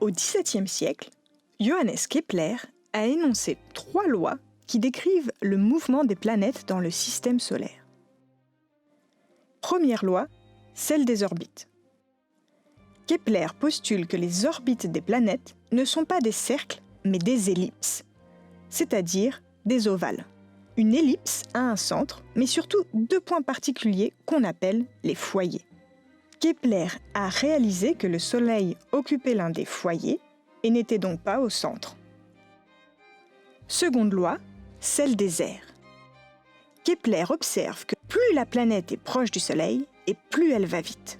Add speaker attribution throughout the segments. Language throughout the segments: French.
Speaker 1: Au XVIIe siècle, Johannes Kepler a énoncé 3 lois qui décrivent le mouvement des planètes dans le système solaire. Première loi, celle des orbites. Kepler postule que les orbites des planètes ne sont pas des cercles, mais des ellipses, c'est-à-dire des ovales. Une ellipse a un centre, mais surtout 2 points particuliers qu'on appelle les foyers. Kepler a réalisé que le Soleil occupait l'un des foyers et n'était donc pas au centre. Seconde loi, celle des aires. Kepler observe que plus la planète est proche du Soleil et plus elle va vite.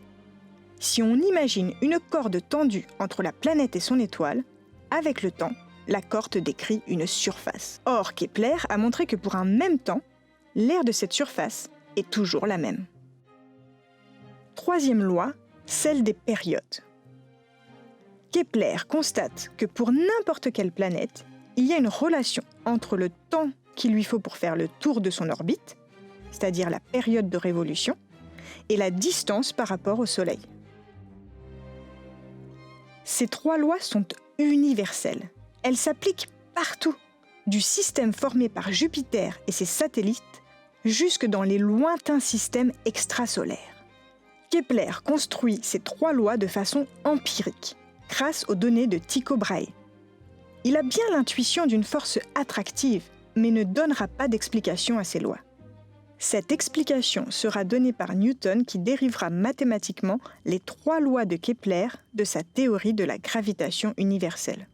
Speaker 1: Si on imagine une corde tendue entre la planète et son étoile, avec le temps, la corde décrit une surface. Or, Kepler a montré que pour un même temps, l'aire de cette surface est toujours la même. Troisième loi, celle des périodes. Kepler constate que pour n'importe quelle planète, il y a une relation entre le temps qu'il lui faut pour faire le tour de son orbite, c'est-à-dire la période de révolution, et la distance par rapport au Soleil. Ces 3 lois sont universelles. Elles s'appliquent partout, du système formé par Jupiter et ses satellites jusque dans les lointains systèmes extrasolaires. Kepler construit ces 3 lois de façon empirique, grâce aux données de Tycho Brahe. Il a bien l'intuition d'une force attractive, mais ne donnera pas d'explication à ces lois. Cette explication sera donnée par Newton qui dérivera mathématiquement les 3 lois de Kepler de sa théorie de la gravitation universelle.